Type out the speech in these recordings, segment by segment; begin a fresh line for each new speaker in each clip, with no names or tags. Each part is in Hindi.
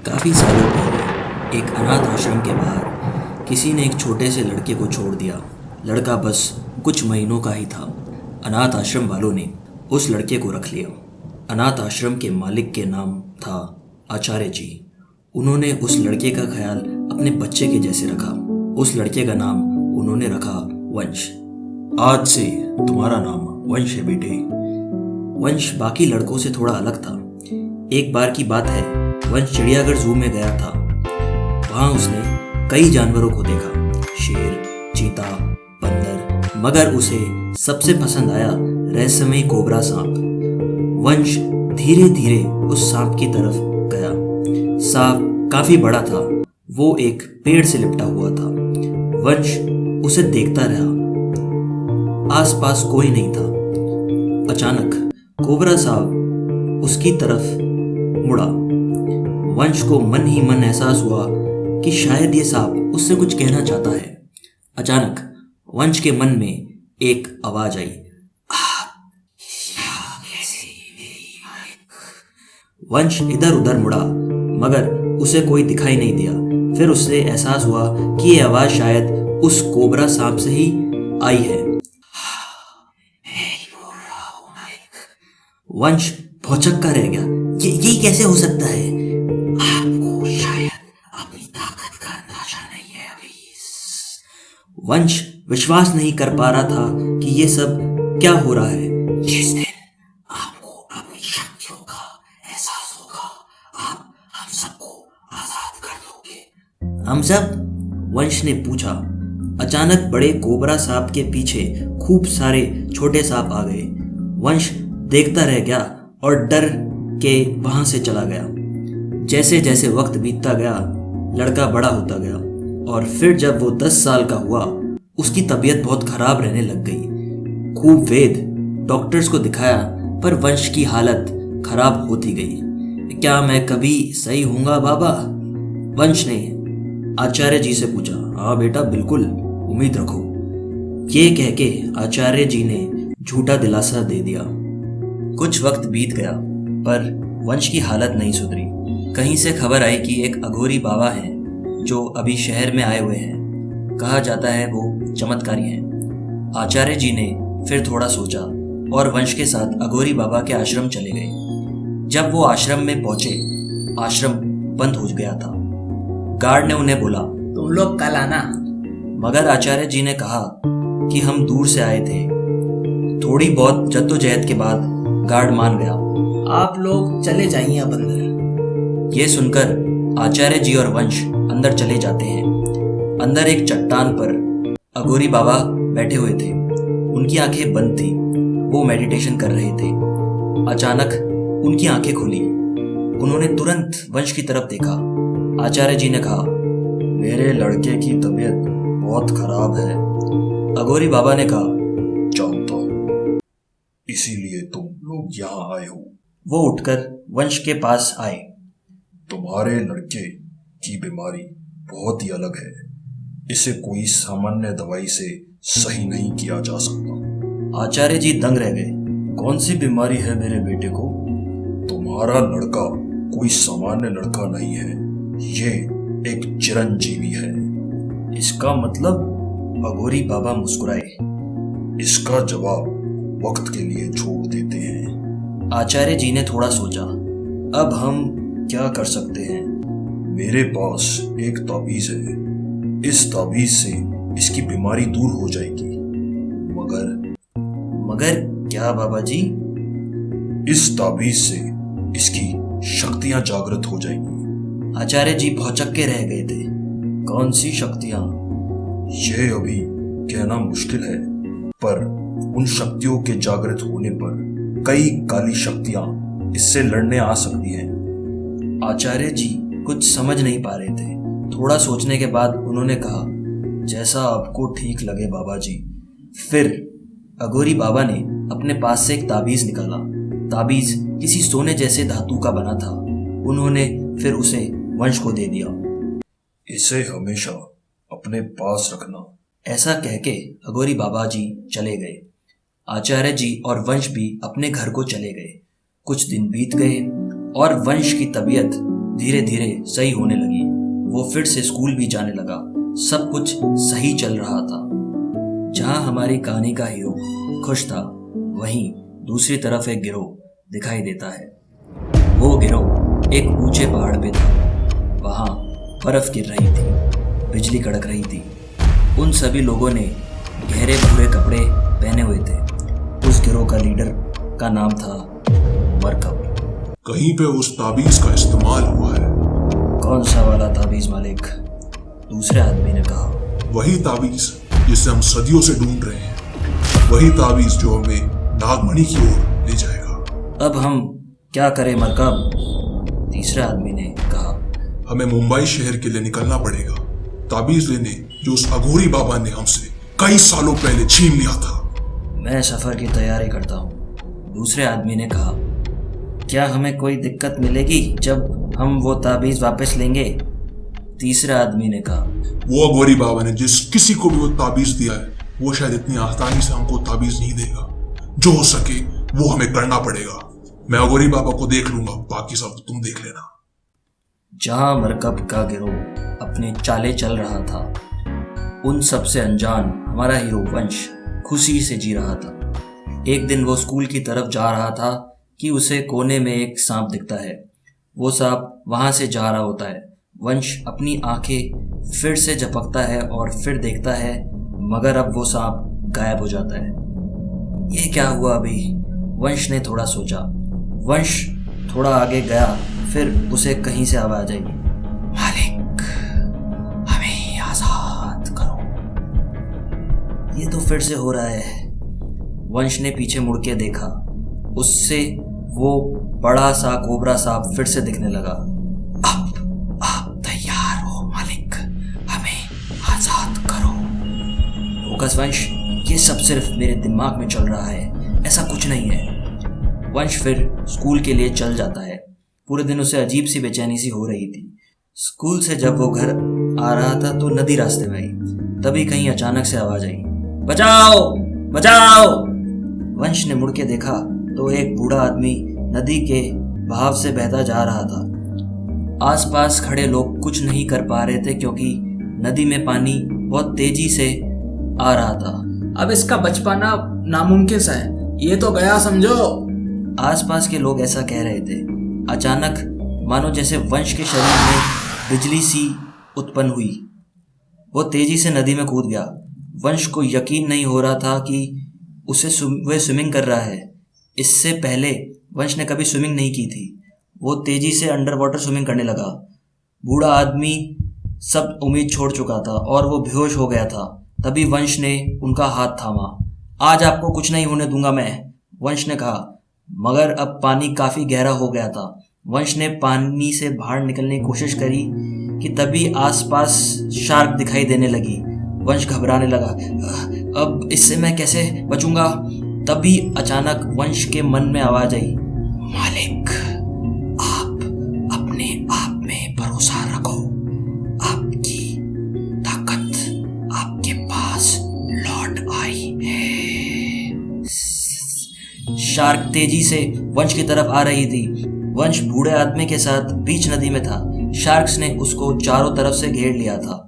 काफी सालों पहले एक अनाथ आश्रम के बाहर किसी ने एक छोटे से लड़के को छोड़ दिया। लड़का बस कुछ महीनों का ही था। अनाथ आश्रम वालों ने उस लड़के को रख लिया। अनाथ आश्रम के मालिक के नाम था आचार्य जी। उन्होंने उस लड़के का ख्याल अपने बच्चे के जैसे रखा। उस लड़के का नाम उन्होंने रखा वंश। आज से तुम्हारा नाम वंश है बेटे। वंश बाकी लड़कों से थोड़ा अलग था। एक बार की बात है, वंश चिड़ियाघर जू में गया था। वहां उसने कई जानवरों को देखा, शेर, चीता, बंदर, मगर उसे सबसे पसंद आया रहस्यमयी कोबरा सांप। वंश धीरे धीरे उस सांप की तरफ गया। सांप काफी बड़ा था। वो एक पेड़ से लिपटा हुआ था। वंश उसे देखता रहा। आसपास कोई नहीं था। अचानक कोबरा सांप उसकी तरफ मुड़ा। वंश को मन ही मन एहसास हुआ कि शायद ये सांप उससे कुछ कहना चाहता है। अचानक वंश के मन में एक आवाज आई। वंश इधर उधर मुड़ा, मगर उसे कोई दिखाई नहीं दिया। फिर उसे एहसास हुआ कि ये आवाज शायद उस कोबरा सांप से ही आई है। वंश भौचक्का रह गया। ये कैसे हो सकता है? आपको शायद अपनी ताकत का अंदाजा नहीं है अभी। वंश विश्वास नहीं कर पा रहा था कि ये सब क्या हो रहा है। जिस दिन आपको अपनी शक्तियों का एहसास होगा, आप हम सबको आजाद कर दोगे। हम सब? वंश ने पूछा। अचानक बड़े कोबरा सांप के पीछे खूब सारे छोटे सांप आ गए। वंश देखता रह गया और डर के वहां से चला गया। जैसे जैसे वक्त बीतता गया, लड़का बड़ा होता गया और फिर जब वो 10 साल का हुआ, उसकी तबीयत बहुत खराब रहने लग गई। खूब वेद डॉक्टर्स को दिखाया, पर वंश की हालत खराब होती गई। क्या मैं कभी सही हूँगा बाबा? वंश ने आचार्य जी से पूछा। हाँ बेटा, बिल्कुल, उम्मीद रखो। ये कह के आचार्य जी ने झूठा दिलासा दे दिया। कुछ वक्त बीत गया, पर वंश की हालत नहीं सुधरी। कहीं से खबर आई कि एक अघोरी बाबा हैं जो अभी शहर में आए हुए हैं। कहा जाता है वो चमत्कारी हैं। आचार्य जी ने फिर थोड़ा सोचा और वंश के साथ अघोरी बाबा के आश्रम चले गए। जब वो आश्रम में पहुंचे, आश्रम बंद हो गया था। गार्ड ने उन्हें बोला,
तुम लोग कल आना।
मगर आचार्य जी ने कहा कि हम दूर से आए थे। थोड़ी बहुत जद्दोजहद के बाद गार्ड मान गया।
आप लोग चले जाइए अब अंदर।
ये सुनकर आचार्य जी और वंश अंदर चले जाते हैं। अंदर एक चट्टान पर अघोरी बाबा बैठे हुए थे। उनकी आंखें बंद थी। वो मेडिटेशन कर रहे थे। अचानक उनकी आंखें खुली। उन्होंने तुरंत वंश की तरफ देखा। आचार्य जी ने कहा, मेरे लड़के की तबीयत बहुत खराब है। अघोरी बाबा ने कहा,
जानता हूं, इसीलिए तुम लोग यहाँ आए हो।
वो उठकर वंश के पास आए।
तुम्हारे लड़के की बीमारी बहुत ही अलग है। इसे कोई सामान्य दवाई से सही नहीं किया जा सकता।
आचार्य जी दंग रह गए। कौन सी बीमारी है मेरे बेटे को?
तुम्हारा लड़का कोई सामान्य लड़का नहीं है। ये एक चिरंजीवी है।
इसका मतलब? अघोरी बाबा मुस्कुराए।
इसका जवाब वक्त के लिए छोड़ देते हैं।
आचार्य जी ने थोड़ा सोचा। अब हम क्या कर सकते हैं?
मेरे पास एक ताबीज है। इस ताबीज से इसकी बीमारी दूर हो जाएगी।
मगर क्या बाबा जी?
इस ताबीज से इसकी शक्तियां जागृत हो जाएंगी।
आचार्य जी भौचक्के रह गए थे। कौन सी शक्तियां?
यह अभी कहना मुश्किल है, पर उन शक्तियों के जागृत होने पर कई काली शक्तियां इससे लड़ने आ सकती हैं।
आचार्य जी कुछ समझ नहीं पा रहे थे। थोड़ा सोचने के बाद उन्होंने कहा, जैसा आपको ठीक लगे बाबा जी। फिर अघोरी बाबा ने अपने पास से एक ताबीज निकाला। ताबीज किसी सोने जैसे धातु का बना था। उन्होंने फिर उसे वंश को दे दिया।
इसे हमेशा अपने पास रखना।
ऐसा कह के अघोरी बाबा जी चले गए। आचार्य जी और वंश भी अपने घर को चले गए। कुछ दिन बीत गए और वंश की तबीयत धीरे धीरे सही होने लगी। वो फिर से स्कूल भी जाने लगा। सब कुछ सही चल रहा था। जहां हमारी कहानी का हीरो खुश था, वहीं दूसरी तरफ एक गिरोह दिखाई देता है। वो गिरोह एक ऊंचे पहाड़ पे था। वहां बर्फ गिर रही थी, बिजली कड़क रही थी। उन सभी लोगों ने गहरे भूरे कपड़े पहने हुए थे। उस गिरोह का लीडर का नाम था मरकब।
कहीं पे उस ताबीज का इस्तेमाल हुआ है।
कौन सा वाला ताबीज मालिक? दूसरे आदमी ने कहा।
वही ताबीज जिसे हम सदियों से ढूंढ रहे हैं। वही ताबीज जो हमें नागमणि की ओर ले जाएगा।
अब हम क्या करें मरकब? तीसरे आदमी ने कहा।
हमें मुंबई शहर के लिए निकलना पड़ेगा, ताबीज लेने जो उस अघोरी बाबा ने हमसे कई सालों पहले छीन लिया था।
मैं सफर की तैयारी करता हूँ, दूसरे आदमी ने कहा। क्या हमें कोई दिक्कत मिलेगी जब हम वो ताबीज वापस लेंगे? तीसरे आदमी ने कहा।
वो अघोरी बाबा ने जिस किसी को भी वो ताबीज दिया है, वो शायद इतनी आसानी से हमको ताबीज नहीं देगा। जो हो सके वो हमें करना पड़ेगा। मैं अघोरी बाबा को देख लूंगा, बाकी सब तुम देख लेना।
जहां मरकब का गिरोह अपने चाले चल रहा था, उन सब से अनजान हमारा हीरो वंश खुशी से जी रहा था। एक दिन वो स्कूल की तरफ जा रहा था कि उसे कोने में एक सांप दिखता है। वो सांप वहां से जा रहा होता है। वंश अपनी आंखें फिर से झपकता है और फिर देखता है, मगर अब वो सांप गायब हो जाता है। ये क्या हुआ अभी? वंश ने थोड़ा सोचा। वंश थोड़ा आगे गया, फिर उसे कहीं से आवाज आई। मालिक, हमें आजाद करो। ये तो फिर से हो रहा है। वंश ने पीछे मुड़ के देखा। उससे वो बड़ा सा कोबरा सांप फिर से दिखने लगा। अब आप तैयार हो मालिक, हमें आजाद करो। फोकस वंश, ये सब सिर्फ मेरे दिमाग में चल रहा है, ऐसा कुछ नहीं है। वंश फिर स्कूल के लिए चल जाता है। पूरे दिन उसे अजीब सी बेचैनी सी हो रही थी। स्कूल से जब वो घर आ रहा था तो नदी रास्ते में आई। तभी कहीं अचानक से आवाज आई, बचाओ बचाओ। वंश ने मुड़ के देखा तो एक बूढ़ा आदमी नदी के बहाव से बहता जा रहा था। आसपास खड़े लोग कुछ नहीं कर पा रहे थे क्योंकि नदी में पानी बहुत तेजी से आ रहा था।
अब इसका बच पाना नामुमकिन सा है, ये तो गया समझो।
आसपास के लोग ऐसा कह रहे थे। अचानक मानो जैसे वंश के शरीर में बिजली सी उत्पन्न हुई। वो तेजी से नदी में कूद गया। वंश को यकीन नहीं हो रहा था कि वह स्विमिंग कर रहा है। इससे पहले वंश ने कभी स्विमिंग नहीं की थी। वो तेजी से अंडर वाटर स्विमिंग करने लगा। बूढ़ा आदमी सब उम्मीद छोड़ चुका था और वो बेहोश हो गया था। तभी वंश ने उनका हाथ थामा। आज आपको कुछ नहीं होने दूंगा मैं, वंश ने कहा। मगर अब पानी काफी गहरा हो गया था। वंश ने पानी से बाहर निकलने की कोशिश करी कि तभी आसपास शार्क दिखाई देने लगी। वंश घबराने लगा। अब इससे मैं कैसे बचूंगा? तभी अचानक वंश के मन में आवाज आई, मालिक, आप अपने आप में भरोसा रखो। आपकी ताकत आपके पास लौट आई है। शार्क तेजी से वंश की तरफ आ रही थी। वंश बूढ़े आदमी के साथ बीच नदी में था। शार्क्स ने उसको चारों तरफ से घेर लिया था।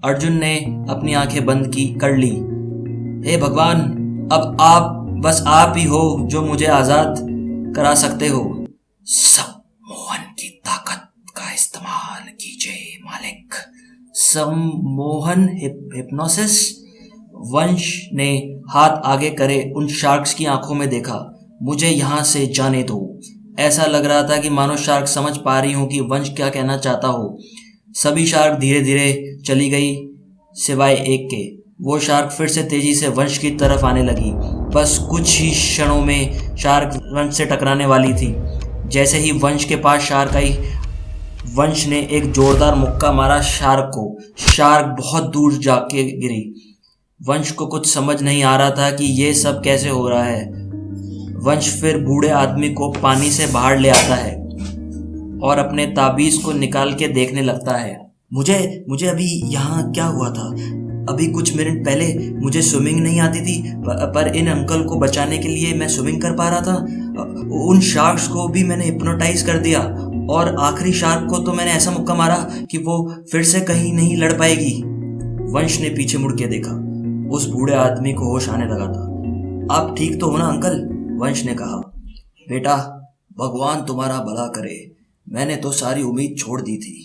अर्जुन ने अपनी आंखें बंद कर ली। हे भगवान, अब बस आप ही हो जो मुझे आजाद करा सकते हो। सम्मोहन की ताकत का इस्तेमाल कीजिए मालिक। सम्मोहन हिप्नोसिस? वंश ने हाथ आगे करे उन शार्क्स की आंखों में देखा। मुझे यहाँ से जाने दो। ऐसा लग रहा था कि मानो शार्क समझ पा रही हूँ कि वंश क्या कहना चाहता हो। सभी शार्क धीरे धीरे चली गई सिवाय एक के। वो शार्क फिर से तेजी से वंश की तरफ आने लगी। बस कुछ ही क्षणों में शार्क वंश से टकराने वाली थी। जैसे ही वंश के पास शार्क आई, वंश ने एक जोरदार मुक्का मारा शार्क को। शार्क बहुत दूर जाके गिरी। वंश को कुछ समझ नहीं आ रहा था कि ये सब कैसे हो रहा है। वंश फिर बूढ़े आदमी को पानी से बाहर ले आता है और अपने ताबीज को निकाल के देखने लगता है। मुझे अभी यहाँ क्या हुआ था? अभी कुछ मिनट पहले मुझे स्विमिंग नहीं आती थी, पर इन अंकल को बचाने के लिए मैं स्विमिंग कर पा रहा था। उन शार्क्स को भी मैंने हिप्नोटाइज कर दिया और आखिरी शार्क को तो मैंने ऐसा मुक्का मारा कि वो फिर से कहीं नहीं लड़ पाएगी। वंश ने पीछे मुड़ के देखा। उस बूढ़े आदमी को होश आने लगा था। आप ठीक तो हो ना अंकल? वंश ने कहा। बेटा, भगवान तुम्हारा भला करे, मैंने तो सारी उम्मीद छोड़ दी थी।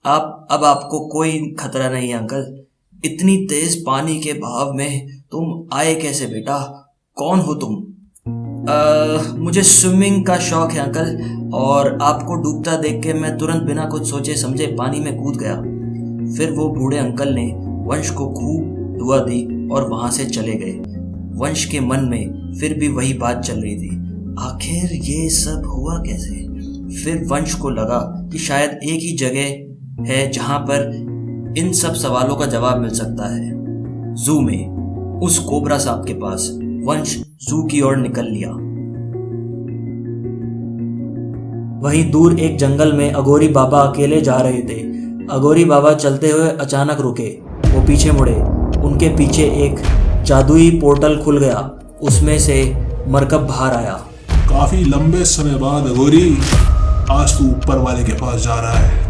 अब आपको कोई खतरा नहीं है अंकल। इतनी तेज पानी के बहाव में तुम आए कैसे बेटा? कौन हो तुम? मुझे स्विमिंग का शौक है अंकल, और आपको डूबता देख के मैं तुरंत बिना कुछ सोचे समझे पानी में कूद गया। फिर वो बूढ़े अंकल ने वंश को खूब दुआ दी और वहां से चले गए। वंश के मन में फिर भी वही बात चल रही थी, आखिर ये सब हुआ कैसे? फिर वंश को लगा कि शायद एक ही जगह है जहां पर इन सब सवालों का जवाब मिल सकता है। जू में, उस कोबरा सांप के पास। वंश जू की ओर निकल लिया। वहीं दूर एक जंगल में अघोरी बाबा अकेले जा रहे थे। अघोरी बाबा चलते हुए अचानक रुके। वो पीछे मुड़े। उनके पीछे एक जादुई पोर्टल खुल गया। उसमें से मरकब बाहर आया।
काफी लंबे समय बाद अघोरी, आज तू ऊपर वाले के पास जा रहा है।